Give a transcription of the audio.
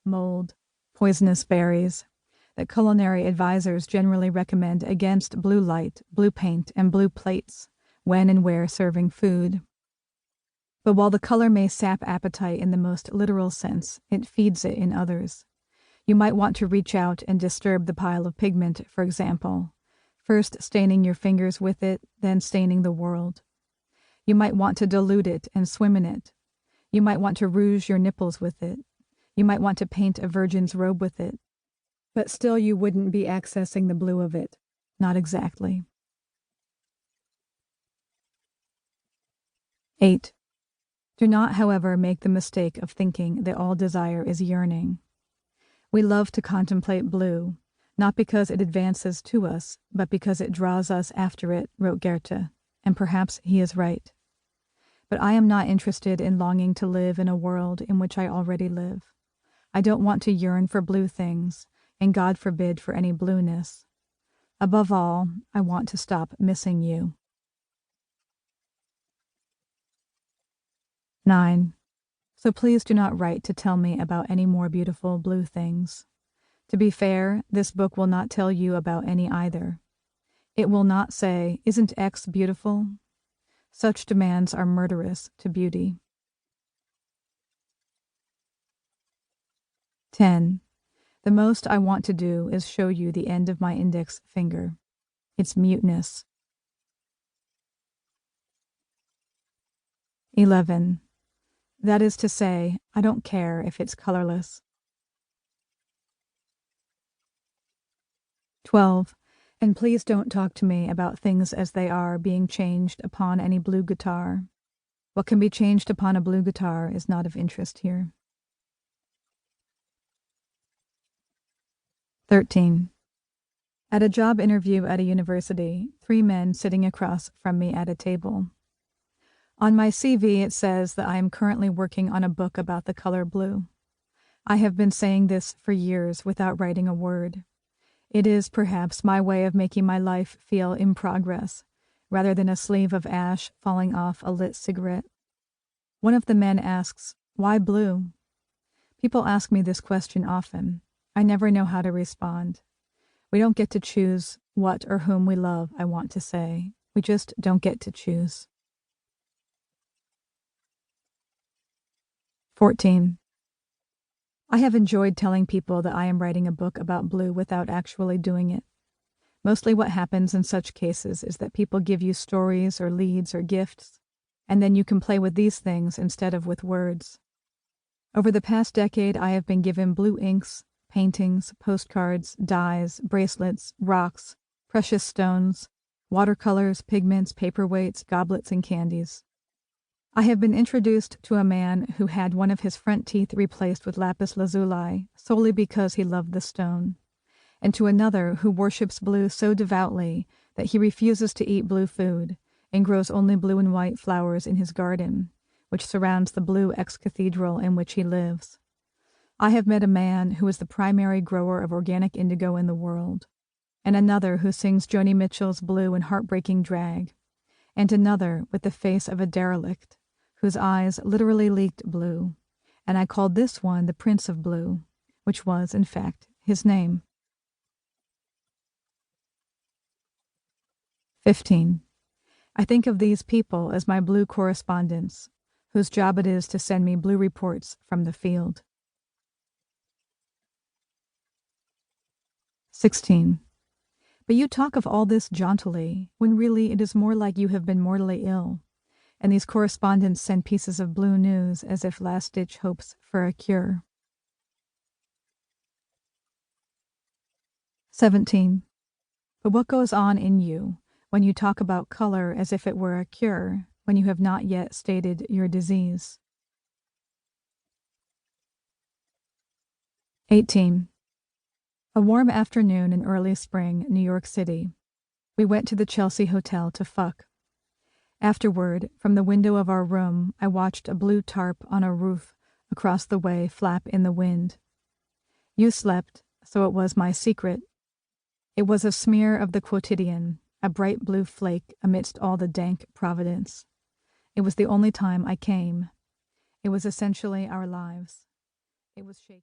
mold, poisonous berries, that culinary advisors generally recommend against blue light, blue paint, and blue plates when and where serving food. But while the color may sap appetite in the most literal sense, it feeds it in others. You might want to reach out and disturb the pile of pigment, for example, first staining your fingers with it, then staining the world. You might want to dilute it and swim in it. You might want to rouge your nipples with it. You might want to paint a virgin's robe with it. But still you wouldn't be accessing the blue of it. Not exactly. 8. Do not, however, make the mistake of thinking that all desire is yearning. We love to contemplate blue, not because it advances to us, but because it draws us after it, wrote Goethe, and perhaps he is right. But I am not interested in longing to live in a world in which I already live. I don't want to yearn for blue things, and God forbid for any blueness. Above all, I want to stop missing you. 9. So please do not write to tell me about any more beautiful blue things. To be fair, this book will not tell you about any either. It will not say, "Isn't X beautiful?" Such demands are murderous to beauty. 10. The most I want to do is show you the end of my index finger. Its muteness. 11. That is to say, I don't care if it's colorless. 12. And please don't talk to me about things as they are being changed upon any blue guitar. What can be changed upon a blue guitar is not of interest here. 13. At a job interview at a university, 3 men sitting across from me at a table. On my CV, it says that I am currently working on a book about the color blue. I have been saying this for years without writing a word. It is, perhaps, my way of making my life feel in progress, rather than a sleeve of ash falling off a lit cigarette. One of the men asks, "Why blue?" People ask me this question often. I never know how to respond. We don't get to choose what or whom we love, I want to say. We just don't get to choose. 14. I have enjoyed telling people that I am writing a book about blue without actually doing it. Mostly what happens in such cases is that people give you stories or leads or gifts, and then you can play with these things instead of with words. Over the past decade, I have been given blue inks, paintings, postcards, dyes, bracelets, rocks, precious stones, watercolors, pigments, paperweights, goblets, and candies. I have been introduced to a man who had one of his front teeth replaced with lapis lazuli solely because he loved the stone, and to another who worships blue so devoutly that he refuses to eat blue food and grows only blue and white flowers in his garden, which surrounds the blue ex-cathedral in which he lives. I have met a man who is the primary grower of organic indigo in the world, and another who sings Joni Mitchell's Blue in heartbreaking drag, and another with the face of a derelict, whose eyes literally leaked blue, and I called this one the Prince of Blue, which was, in fact, his name. 15. I think of these people as my blue correspondents, whose job it is to send me blue reports from the field. 16. But you talk of all this jauntily, when really it is more like you have been mortally ill, and these correspondents send pieces of blue news as if last-ditch hopes for a cure. 17. But what goes on in you when you talk about color as if it were a cure, when you have not yet stated your disease? 18. A warm afternoon in early spring, New York City. We went to the Chelsea Hotel to fuck. Afterward, from the window of our room, I watched a blue tarp on a roof across the way flap in the wind. You slept, so it was my secret. It was a smear of the quotidian, a bright blue flake amidst all the dank providence. It was the only time I came. It was essentially our lives. It was shaky.